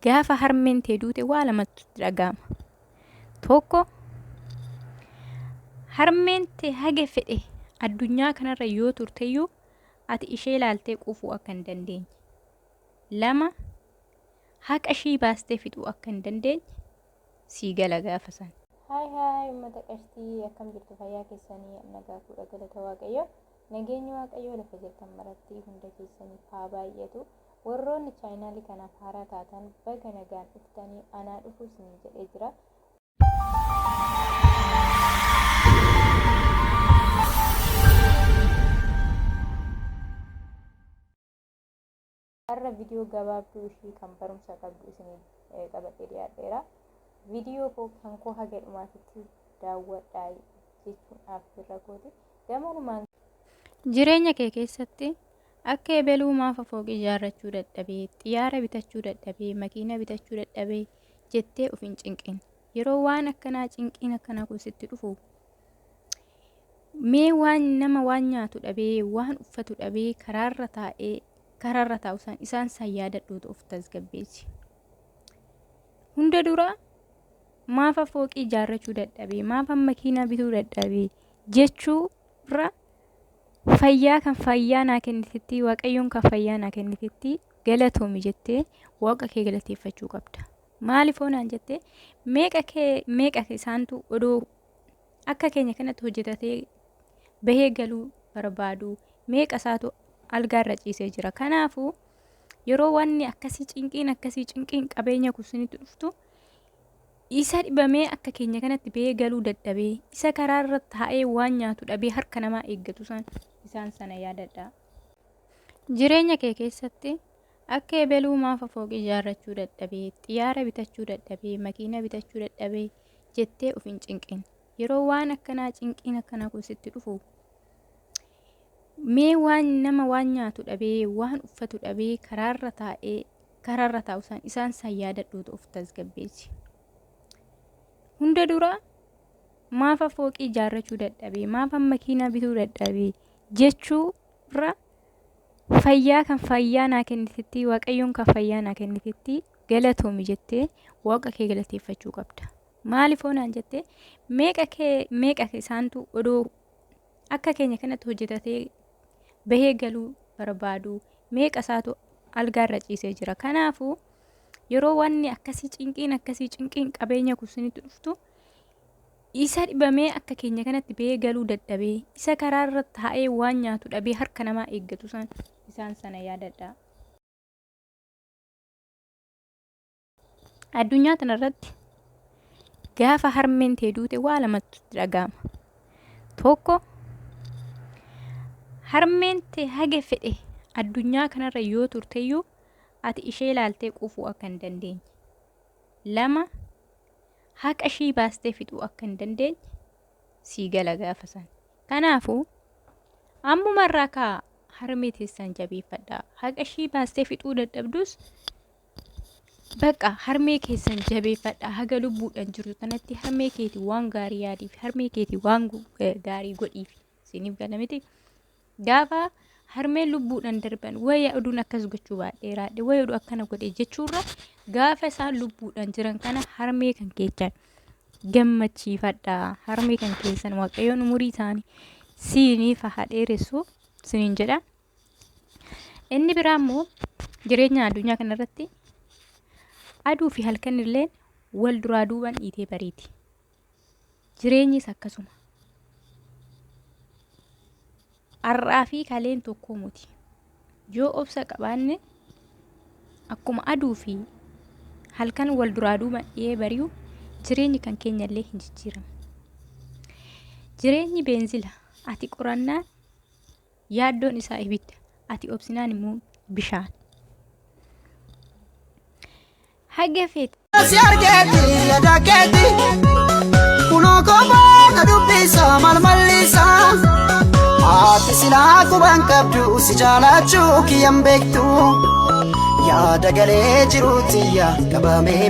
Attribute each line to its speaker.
Speaker 1: gaafa harmeen tee duute waa lamatu dhaga'ama. Tokko harmeen tee haga fedhe addunyaa kanarra yoo turteyyuu ati ishee ilaaltee quufuu akka hin dandeenye. Lama haqa ishii baastee fixuu akka hin dandeenye sii gala gaafa san.
Speaker 2: Haay uummata qashtii akkam jirtu fayyaa keessanii nagaa fuudha galata waaqayyo. Nageenyi waaqayyo lafa jirtan maratti hunda keessanii haa baay'atu. Warroonni chaayinaalii kanaaf haaraa taatan baga nagaan dhuftanii anaa dhufuus ni jedhee jira. Har'a viidiyoo gabaabduu ishii kan barumsa qabdu isinii qabadhee dhiyaadheera. Viidiyoo kan koo haga dhumaatitti daawwadhaa jechuun affeerra kooti. Gamoolumaan
Speaker 1: jireenya kee keessatti akka eebeluu maafa fooqii ijaarrachuu dadhabee, xiyyaara bitachuu dadhabee, makiina bitachuu dadhabee jettee of hin cinqin. Yeroo waan akkanaa cinqiin akkanaa kun sitti dhufu mee waan nama waan nyaatu dhabee, waan uffatu dhabee karaarra taa'u isaan san yaadadhuutu of tasgabbeessi. Hunda dura maafa fooqii ijaarrachuu dadhabee, maafa makiinaa bituu dadhabee jechuurra fayyaa kan fayyaa naa kennitetti, waaqayyoon kan fayyaa naa kennitetti galatoomi jettee waaqa kee galateeffachuu qabda. Maaliif oonaan jettee meeqa isaantu odoo akka keenya kanatti hojjetatee bahee galuu barbaadu, meeqa isaatu algaarra ciisee jira. Kanaafuu yeroo wanni akkasii cinqiin qabeenya kusinitti dhuftu isa dhibamee akka keenya kanatti bahee galuu dadhabee, isa karaarra taa'ee waan nyaatu dhabee harka namaa eeggatu isaan sana yaadadhaa. Jireenya kee keessatti akka eebeluu maafa fooqii ijaarrachuu dadhabee, xiyyaara bitachuu dadhabee, makiina bitachuu dadhabee jettee of hin cinqin. Yeroo waan akkanaa cinqiin akkanaa kun sitti dhufu mee waan nama waan nyaatu dhabee, waan uffatu dhabee karaarra taa'u isaan san yaadadhuutu of tasgabbeessi. Hunda dura maafa fooqii ijaarrachuu dadhabee, maafa makiinaa bituu dadhabee jechuurra fayyaa kan fayyaa naa kennitetti, waaqayyoon kan fayyaa naa kennitetti galatoomi jettee waaqa kee galateeffachuu qabda. Maaliif oonaan jettee meeqa isaantu odoo akka keenya kanatti hojjetatee bahee galuu barbaadu, meeqa isaatu algaarra ciisee jira. Kanaafuu yeroo wanni akkasii cinqiin qabeenya kusinitti dhuftu isa dhibamee akka keenya kanatti bahee galuu dadhabee, isa karaarra taa'ee waan nyaatu dhabee harka namaa eeggatu isaan sana yaadadhaa. Addunyaa kanarratti gaafa harmeen tee duute waa lamatu dhaga'ama. Tokko harmeen tee haga fedhe addunyaa kanarra yoo turteyyuu ati ishee ilaaltee quufuu akka hin dandeenye. Lama haqa ishii baastee fixuu akka hin dandeenye sii gala gaafa san. Kanaafuu ammumarraa kaa harmee teessan jabeeffadhaa. Haqa ishii baastee fixuu dadhabdus baqa harmee keessan jabeeffadhaa. Haga lubbuudhaan jirtu kanatti harmee keetii waan gaarii yaadiif, harmee keetii waan gaarii godhiif siniif gala miti. Gaafa harmeen lubbuudhaan darban wayya oduun akkas gochuu baadheeraadhe, wayya oduu akkana godhe jechuurra gaafa isaan lubbuudhaan jiran kana harmee kan keessan gammachiifadhaa. Harmee kan keessan waaqayyoon umurii isaanii siiniif haa dheeressu siniin jedha. Inni biraa immoo jireenya addunyaa kanarratti aduu fi halkan illee wal duraa duuban dhiitee bariiti. Jireenyis akkasuma. Har'aa fi kaleen tokko muti. Yoo obsa qabaanne akkuma aduu fi halkan wal duraa duuban dhiyee bari'u jireenyi kan keenya illee hin jijjiiramu. Jireenyi beenzila. Ati qorannaan yaaddoon isaa ibidda. Ati obsinaan immoo bishaan. Haga feeti.
Speaker 3: Si argeeti yadakeeti kunoo kophoo dubbisa malmallisa ati silaa quban qabdu si jaalachuu kiyyan beektu yaada galee jiruuti yaa qabamee.